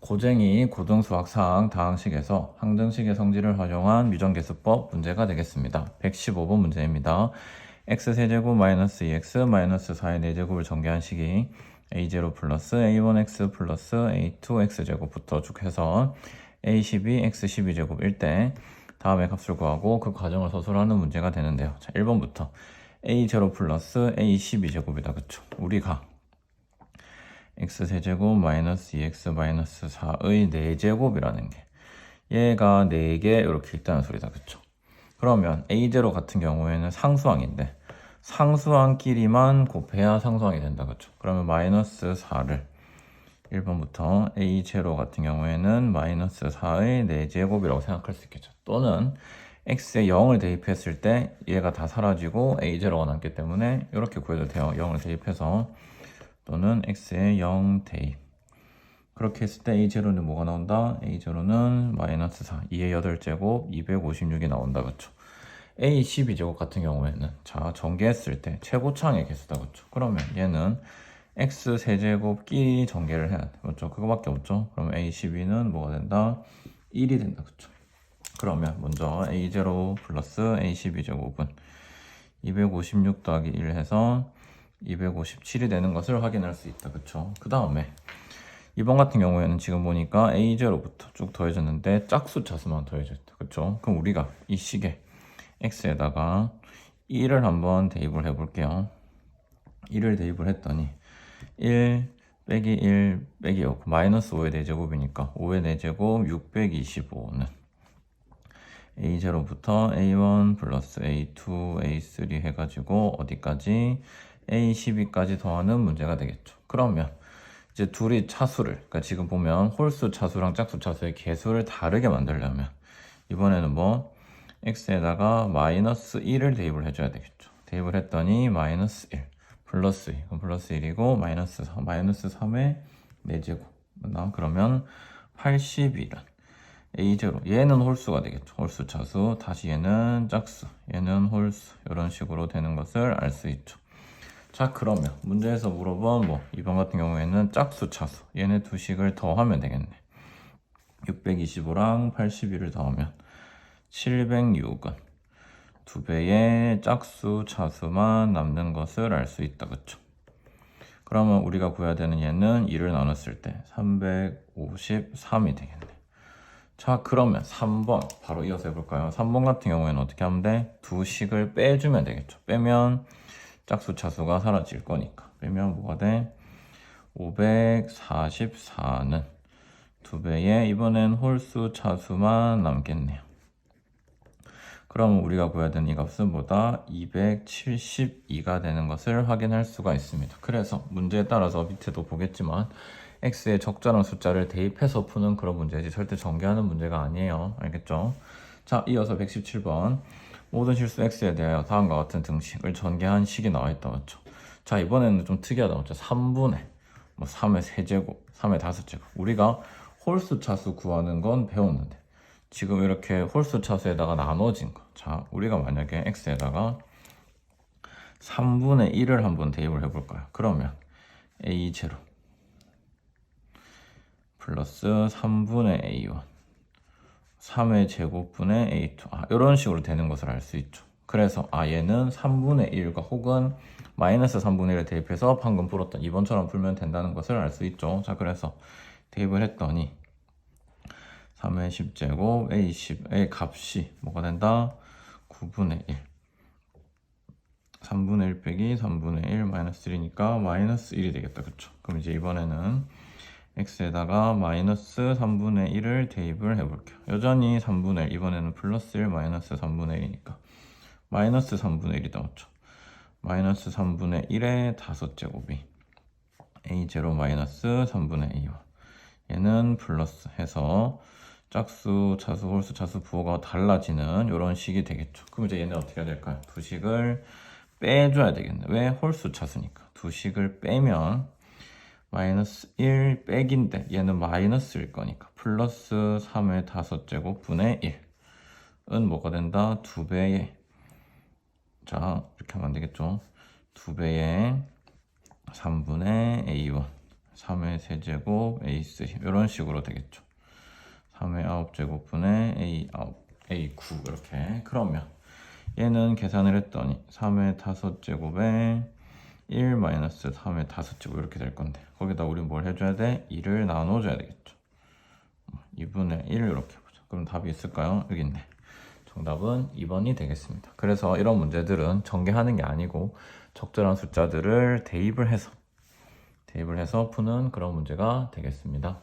고쟁이 고등수학 4항 다항식에서 항등식의 성질을 활용한 유전계수법 문제가 되겠습니다. 115번 문제입니다. x세제곱 마이너스 2x 마이너스 4의 4제곱을 전개한 식이 a0 플러스 a1x 플러스 a2x제곱부터 쭉 해서 a12 x12제곱일 때 다음의 값을 구하고 그 과정을 서술하는 문제가 되는데요. 자, 1번부터 a0 플러스 a12제곱이다. 그쵸? 우리가 x세제곱 마이너스 2x 마이너스 4의 4제곱이라는 게 얘가 4개 이렇게 있다는 소리다. 그쵸? 그러면 a0 같은 경우에는 상수항인데 상수항끼리만 곱해야 상수항이 된다. 그쵸? 그러면 마이너스 4를 1번부터 a0 같은 경우에는 마이너스 4의 4제곱이라고 생각할 수 있겠죠. 또는 x에 0을 대입했을 때 얘가 다 사라지고 a0가 남기 때문에 이렇게 구해도 돼요. 0을 대입해서 또는 x에 0 대입. 그렇게 했을 때 a0는 뭐가 나온다? a0는 마이너스 4, 2의 8제곱 256이 나온다. 그쵸? a12제곱 같은 경우에는 자 전개했을 때 최고차항의 개수다. 그쵸? 그러면 얘는 x 세제곱끼리 전개를 해야 돼. 맞죠? 그거밖에 없죠? 그럼 a12는 뭐가 된다? 1이 된다. 그쵸? 그러면 먼저 a0 플러스 a12제곱은 256 더하기 1 해서 257이 되는 것을 확인할 수 있다. 그쵸? 그 다음에 이번 같은 경우에는 지금 보니까 a0부터 쭉 더해졌는데 짝수 차수만 더해져 있다. 그쵸? 그럼 우리가 이 식에 x에다가 1을 한번 대입을 해볼게요. 1을 대입을 했더니 1 빼기 1 빼기 5 마이너스 5의 4제곱이니까 5의 4제곱 625는 a0부터 a1 플러스 a2 a3 해가지고 어디까지 a12까지 더하는 문제가 되겠죠. 그러면 이제 둘이 차수를, 그러니까 지금 보면 홀수 차수랑 짝수 차수의 개수를 다르게 만들려면 이번에는 뭐 x에다가 마이너스 1을 대입을 해줘야 되겠죠. 대입을 했더니 마이너스 1 플러스 2, 그럼 플러스 1이고 마이너스 4, 마이너스 3의 4제곱 맞나? 그러면 81은 a0 얘는 홀수가 되겠죠. 홀수 차수. 다시 얘는 짝수, 얘는 홀수. 이런 식으로 되는 것을 알 수 있죠. 자, 그러면 문제에서 물어본 뭐 2번 같은 경우에는 짝수 차수 얘네 두 식을 더하면 되겠네. 625랑 81을 더하면 706은 두 배의 짝수 차수만 남는 것을 알 수 있다. 그쵸? 그러면 우리가 구해야 되는 얘는 2를 나눴을 때 353이 되겠네. 자, 그러면 3번 바로 이어서 해볼까요? 3번 같은 경우에는 어떻게 하면 돼? 두 식을 빼주면 되겠죠. 빼면 짝수 차수가 사라질 거니까. 빼면 뭐가 돼? 544는 두 배의 이번엔 홀수 차수만 남겠네요. 그럼 우리가 구해야 되는 이 값은 뭐다? 272가 되는 것을 확인할 수가 있습니다. 그래서 문제에 따라서 밑에도 보겠지만 x에 적절한 숫자를 대입해서 푸는 그런 문제지 절대 전개하는 문제가 아니에요. 알겠죠? 자, 이어서 117번 모든 실수 x에 대하여 다음과 같은 등식을 전개한 식이 나와 있다. 맞죠? 자, 이번에는 좀 특이하다. 맞죠? 3분의 3의 세제곱, 3의 5제곱. 우리가 홀수 차수 구하는 건 배웠는데 지금 이렇게 홀수 차수에다가 나눠진 거. 자, 우리가 만약에 x에다가 3분의 1을 한번 대입을 해볼까요? 그러면 a0 플러스 3분의 a1 3의 제곱분의 a2 이런 식으로 되는 것을 알 수 있죠. 그래서 얘는 3분의 1과 혹은 마이너스 3분의 1을 대입해서 방금 풀었던 2번처럼 풀면 된다는 것을 알 수 있죠. 자, 그래서 대입을 했더니 3의 10제곱 a10의 값이 뭐가 된다? 9분의 1 3분의 1 빼기 3분의 1 마이너스 1이니까 마이너스 1이 되겠다. 그쵸? 그럼 이제 이번에는 x에다가 마이너스 3분의 1을 대입을 해볼게요. 여전히 3분의 1, 이번에는 플러스 1 마이너스 3분의 1이니까 마이너스 3분의 1이 나왔죠. 마이너스 3분의 1의 5제곱이 a0 마이너스 3분의 a1 얘는 플러스 해서 짝수, 차수, 홀수, 차수, 부호가 달라지는 이런 식이 되겠죠. 그럼 이제 얘는 어떻게 해야 될까요? 두 식을 빼줘야 되겠네. 왜? 홀수 차수니까. 두 식을 빼면 마이너스 1 빼기인데 얘는 마이너스일 거니까 플러스 3의 5제곱 분의 1은 뭐가 된다? 2배의 자, 이렇게 하면 안 되겠죠. 2배의 3분의 a1 3의 세제곱 A3 이런 식으로 되겠죠. 3의 9제곱분의 A9 이렇게. 그러면 얘는 계산을 했더니 3의 5제곱에 1 마이너스 3의 5제곱 이렇게 될 건데, 거기다 우리 뭘 해줘야 돼? 2를 나눠줘야 되겠죠. 2분의 1 이렇게 보자. 그럼 답이 있을까요? 여기 있네. 정답은 2번이 되겠습니다. 그래서 이런 문제들은 전개하는 게 아니고 적절한 숫자들을 대입을 해서 푸는 그런 문제가 되겠습니다.